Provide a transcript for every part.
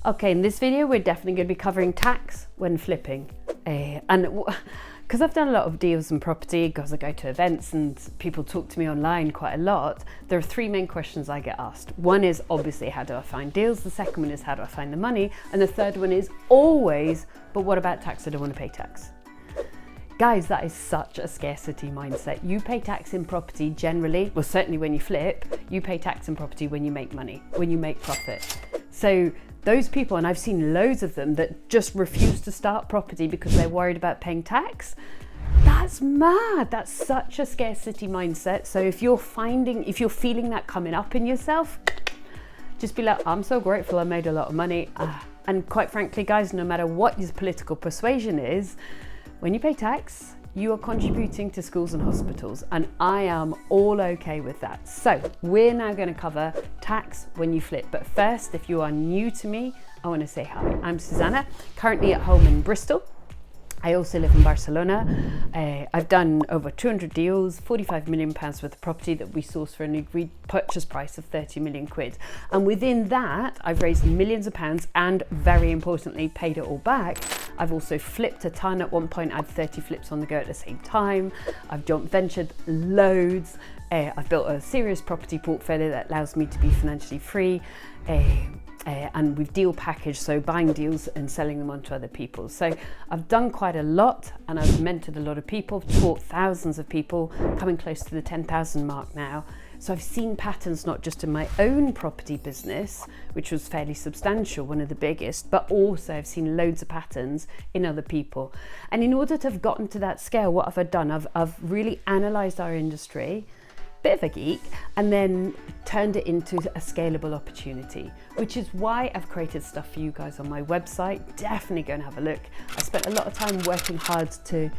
Okay, in this video we're definitely going to be covering tax when flipping, and because I've done a lot of deals in property, because I go to events and people talk to me online quite a lot, there are three main questions I get asked. One is obviously, how do I find deals? The second one is, how do I find the money? And the third one is always, but what about tax? I don't want to pay tax. Guys, that is such a scarcity mindset. You pay tax in property generally, well certainly when you flip, you pay tax in property when you make money, when you make profit. So those people, and I've seen loads of them that just refuse to start property because they're worried about paying tax. That's mad. That's such a scarcity mindset. So if you're feeling that coming up in yourself, just be like, I'm so grateful I made a lot of money. And quite frankly, guys, no matter what your political persuasion is, when you pay tax, you are contributing to schools and hospitals, and I am all okay with that. So we're now going to cover tax when you flip. But first, if you are new to me, I want to say hi. I'm Susannah, currently at home in Bristol. I also live in Barcelona. I've done over 200 deals, £45 million worth of property that we sourced for an agreed purchase price of 30 million quid. And within that, I've raised millions of pounds and, very importantly, paid it all back. I've also flipped a ton. At one point, I had 30 flips on the go at the same time. I've joint ventured loads. I've built a serious property portfolio that allows me to be financially free. And we've deal packaged, so buying deals and selling them on to other people. So I've done quite a lot, and I've mentored a lot of people, taught thousands of people, coming close to the 10,000 mark now. So I've seen patterns not just in my own property business, which was fairly substantial, one of the biggest, but also I've seen loads of patterns in other people. And in order to have gotten to that scale, what have I done? I've really analysed our industry, bit of a geek, and then turned it into a scalable opportunity, which is why I've created stuff for you guys on my website. Definitely go and have a look. I spent a lot of time working hard to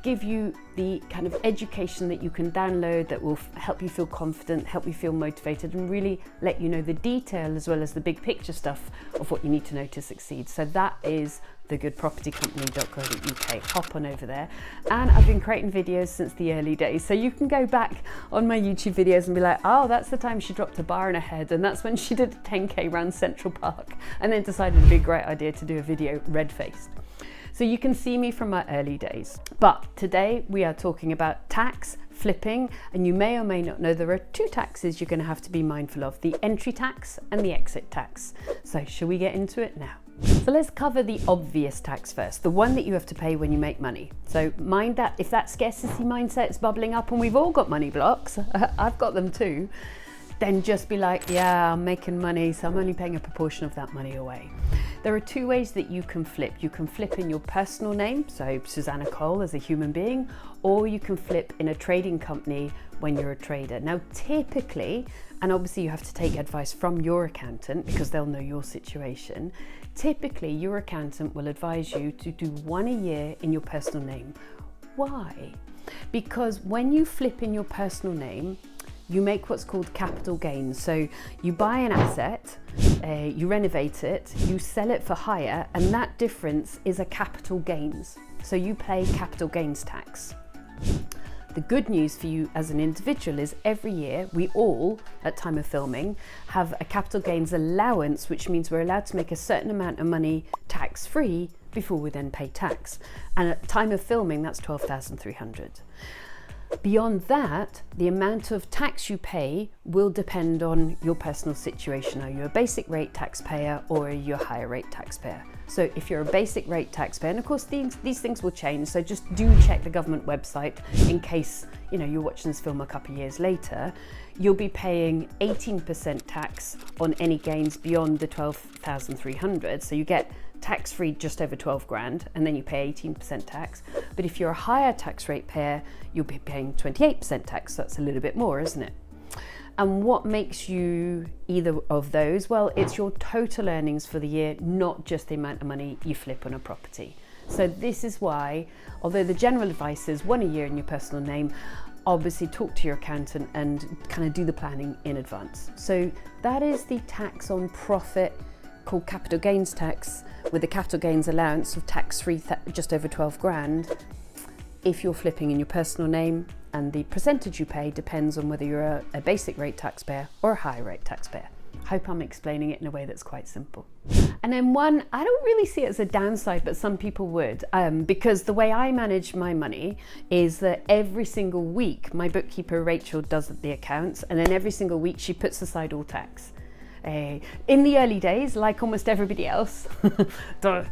give you the kind of education that you can download that will help you feel confident, help you feel motivated, and really let you know the detail as well as the big picture stuff of what you need to know to succeed. So that is thegoodpropertycompany.co.uk. Hop on over there. And I've been creating videos since the early days, so you can go back on my YouTube videos and be like, oh, that's the time she dropped a bar on her head, and that's when she did a 10k around Central Park, and then decided it'd be a great idea to do a video red-faced. So you can see me from my early days. But today we are talking about tax, flipping, and you may or may not know there are two taxes you're going to have to be mindful of: the entry tax and the exit tax. So shall we get into it now? So let's cover the obvious tax first, the one that you have to pay when you make money. So mind that if that scarcity mindset is bubbling up, and we've all got money blocks, I've got them too, then just be like, yeah, I'm making money, so I'm only paying a proportion of that money away. There are two ways that you can flip. You can flip in your personal name, so Susannah Cole as a human being, or you can flip in a trading company when you're a trader. Now, typically, and obviously you have to take advice from your accountant because they'll know your situation, typically your accountant will advise you to do one a year in your personal name. Why? Because when you flip in your personal name, you make what's called capital gains. So you buy an asset, you renovate it, you sell it for higher, and that difference is a capital gains. So you pay capital gains tax. The good news for you as an individual is every year we all, at time of filming, have a capital gains allowance, which means we're allowed to make a certain amount of money tax-free before we then pay tax. And at time of filming, that's 12,300. Beyond that, the amount of tax you pay will depend on your personal situation. Are you a basic rate taxpayer or are you a higher rate taxpayer? So if you're a basic rate taxpayer, and of course these things will change, so just do check the government website in case you're watching this film a couple of years later, you'll be paying 18% tax on any gains beyond the 12,300. So you get tax-free just over 12 grand, and then you pay 18% tax. But if you're a higher tax rate payer, you'll be paying 28% tax. So that's a little bit more, isn't it? And what makes you either of those? Well, it's your total earnings for the year, not just the amount of money you flip on a property. So this is why, although the general advice is one a year in your personal name, obviously talk to your accountant and kind of do the planning in advance. So that is the tax on profit called capital gains tax, with the capital gains allowance of tax-free just over 12 grand if you're flipping in your personal name, and the percentage you pay depends on whether you're a basic rate taxpayer or a high rate taxpayer. Hope I'm explaining it in a way that's quite simple. And then one, I don't really see it as a downside, but some people would, because the way I manage my money is that every single week, my bookkeeper Rachel does the accounts, and then every single week she puts aside all tax. In the early days, like almost everybody else, I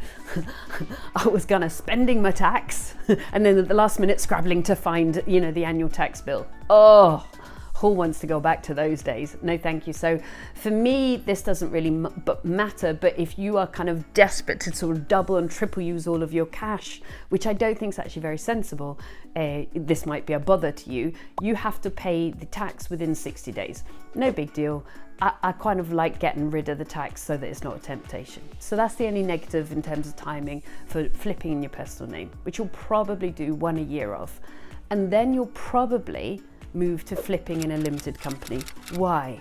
was spending my tax and then at the last minute scrabbling to find, the annual tax bill. Oh, who wants to go back to those days? No, thank you. So for me, this doesn't really matter, but if you are kind of desperate to sort of double and triple use all of your cash, which I don't think is actually very sensible, this might be a bother to you. You have to pay the tax within 60 days. No big deal. I kind of like getting rid of the tax so that it's not a temptation. So that's the only negative in terms of timing for flipping in your personal name, which you'll probably do one a year of. And then you'll probably move to flipping in a limited company. Why?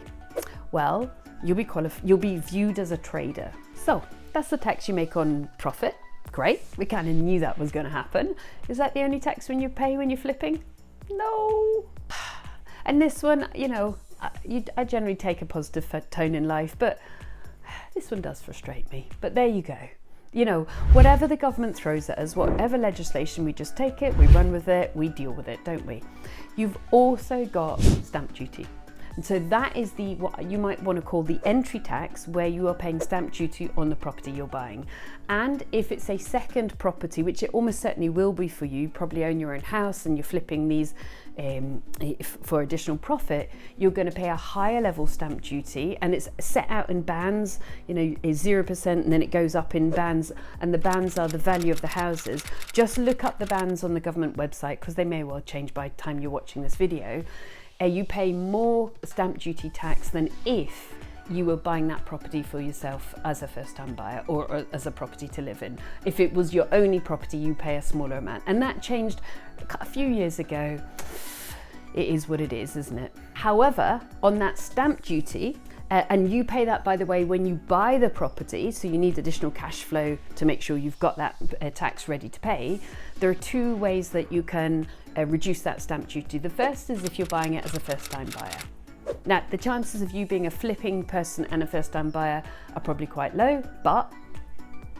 Well, you'll be viewed as a trader. So that's the tax you make on profit. Great, we kind of knew that was going to happen. Is that the only tax when you pay when you're flipping? No. And this one, I generally take a positive tone in life, but this one does frustrate me. But there you go. Whatever the government throws at us, whatever legislation, we just take it, we run with it, we deal with it, don't we? You've also got stamp duty. And so that is what you might want to call the entry tax, where you are paying stamp duty on the property you're buying. And if it's a second property, which it almost certainly will be for you, probably own your own house and you're flipping these for additional profit, you're going to pay a higher level stamp duty, and it's set out in bands, is 0%, and then it goes up in bands, and the bands are the value of the houses. Just look up the bands on the government website, because they may well change by the time you're watching this video. You pay more stamp duty tax than if you were buying that property for yourself as a first-time buyer or as a property to live in. If it was your only property, you pay a smaller amount. And that changed a few years ago. It is what it is, isn't it? However, on that stamp duty, and you pay that, by the way, when you buy the property, so you need additional cash flow to make sure you've got that tax ready to pay. There are two ways that you can reduce that stamp duty. The first is if you're buying it as a first-time buyer. Now, the chances of you being a flipping person and a first-time buyer are probably quite low, but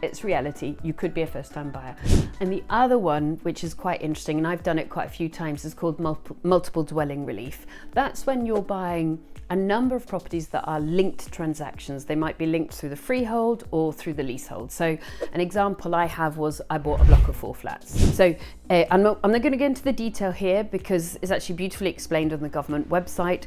it's reality. You could be a first-time buyer. And the other one, which is quite interesting, and I've done it quite a few times, is called multiple dwelling relief. That's when you're buying a number of properties that are linked transactions. They might be linked through the freehold or through the leasehold. So an example I have was I bought a block of 4 flats. So I'm not going to get into the detail here because it's actually beautifully explained on the government website.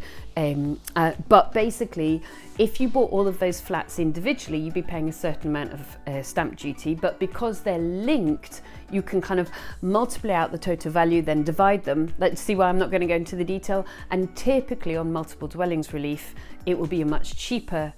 But basically, if you bought all of those flats individually, you'd be paying a certain amount of stamp duty. But because they're linked, you can kind of multiply out the total value, then divide them. Let's see why I'm not going to go into the detail. And typically on multiple dwellings relief, it will be a much cheaper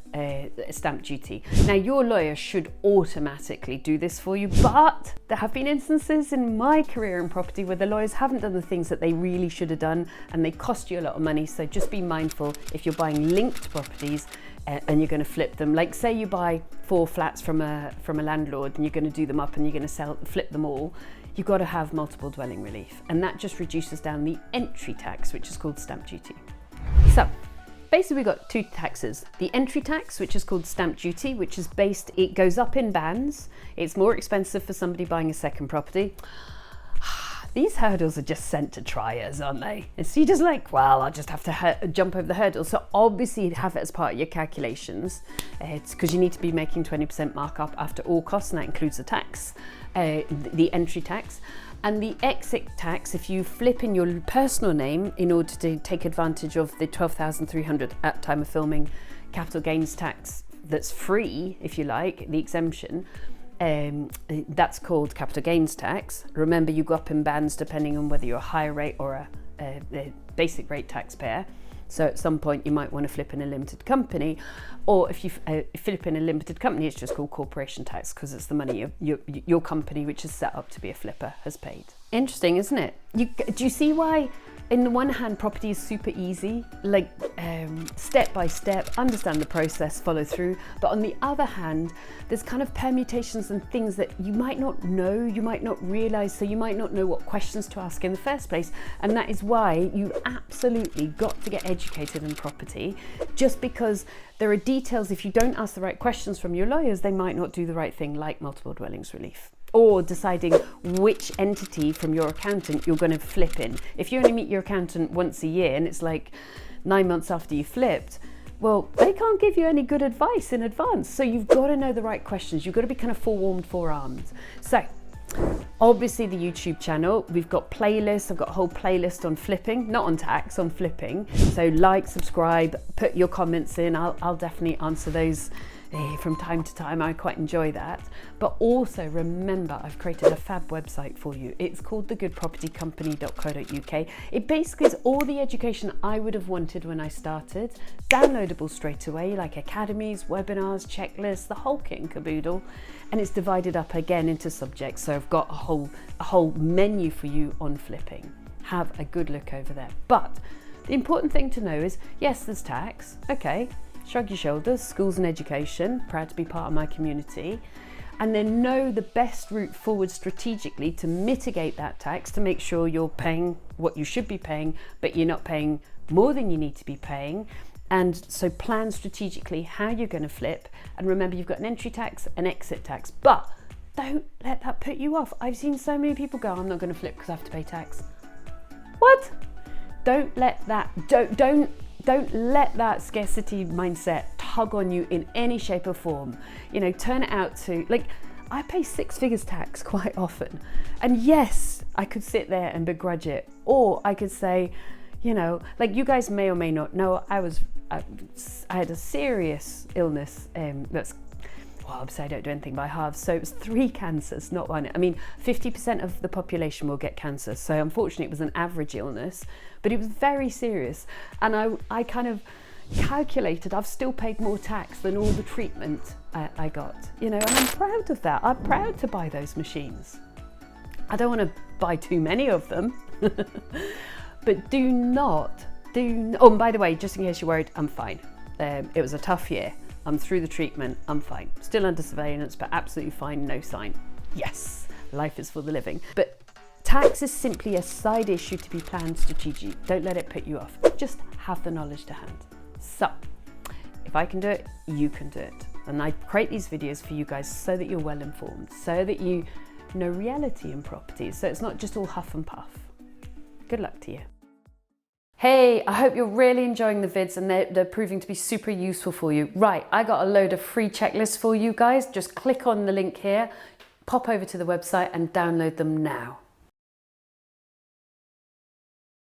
stamp duty. Now, your lawyer should automatically do this for you, but there have been instances in my career in property where the lawyers haven't done the things that they really should have done, and they cost you a lot of money. So just be mindful if you're buying linked properties and you're going to flip them. Like, say you buy 4 flats from a landlord and you're going to do them up and you're going to flip them all. You've got to have multiple dwelling relief, and that just reduces down the entry tax, which is called stamp duty. So basically, we've got 2 taxes. The entry tax, which is called stamp duty, which is it goes up in bands. It's more expensive for somebody buying a second property. These hurdles are just sent to try us, aren't they? And so you're just like, well, I'll just have to jump over the hurdles. So obviously have it as part of your calculations. It's because you need to be making 20% markup after all costs, and that includes the tax, the entry tax. And the exit tax, if you flip in your personal name in order to take advantage of the 12,300 at time of filming capital gains tax that's free, if you like, the exemption, that's called capital gains tax. Remember, you go up in bands depending on whether you're a higher rate or a basic rate taxpayer. So at some point you might want to flip in a limited company, or if you flip in a limited company, it's just called corporation tax because it's the money your company, which is set up to be a flipper, has paid. Interesting, isn't it? Do you see why? In the one hand, property is super easy, like step by step, understand the process, follow through. But on the other hand, there's kind of permutations and things that you might not know, you might not realize, so you might not know what questions to ask in the first place. And that is why you absolutely got to get educated in property. Just because there are details, if you don't ask the right questions from your lawyers, they might not do the right thing, like multiple dwellings relief, or deciding which entity from your accountant you're going to flip in. If you only meet your accountant once a year and it's like 9 months after you flipped, well, they can't give you any good advice in advance. So you've got to know the right questions. You've got to be kind of forewarned, forearmed. So obviously the YouTube channel, we've got playlists. I've got a whole playlist on flipping, not on tax, on flipping. So like, subscribe, put your comments in. I'll definitely answer those from time to time. I quite enjoy that. But also remember, I've created a fab website for you. It's called thegoodpropertycompany.co.uk. It basically is all the education I would have wanted when I started, downloadable straight away, like academies, webinars, checklists, the whole kit and caboodle. And it's divided up again into subjects. So I've got a whole menu for you on flipping. Have a good look over there. But the important thing to know is, yes, there's tax. Okay. Shrug your shoulders, schools and education, proud to be part of my community. And then know the best route forward strategically to mitigate that tax, to make sure you're paying what you should be paying, but you're not paying more than you need to be paying. And so plan strategically how you're going to flip. And remember, you've got an entry tax, an exit tax, but don't let that put you off. I've seen so many people go, I'm not going to flip because I have to pay tax. What? Don't let that, don't let that scarcity mindset tug on you in any shape or form. You know, turn it out to, like, I pay 6 figures tax quite often. And yes, I could sit there and begrudge it. Or I could say, you know, like you guys may or may not know, I had a serious illness obviously I don't do anything by halves, so it was 3 cancers, not 1. I mean, 50% of the population will get cancer, so unfortunately it was an average illness, but it was very serious. And I kind of calculated I've still paid more tax than all the treatment I got, you know, and I'm proud of that. I'm proud to buy those machines. I don't want to buy too many of them, but oh, and by the way, just in case you're worried, I'm fine. It was a tough year. I'm through the treatment, I'm fine. Still under surveillance, but absolutely fine, no sign. Yes, life is for the living. But tax is simply a side issue to be planned strategically. Don't let it put you off. Just have the knowledge to hand. So, if I can do it, you can do it. And I create these videos for you guys so that you're well informed, so that you know reality in property, so it's not just all huff and puff. Good luck to you. Hey, I hope you're really enjoying the vids and they're proving to be super useful for you. Right, I got a load of free checklists for you guys. Just click on the link here, pop over to the website and download them now.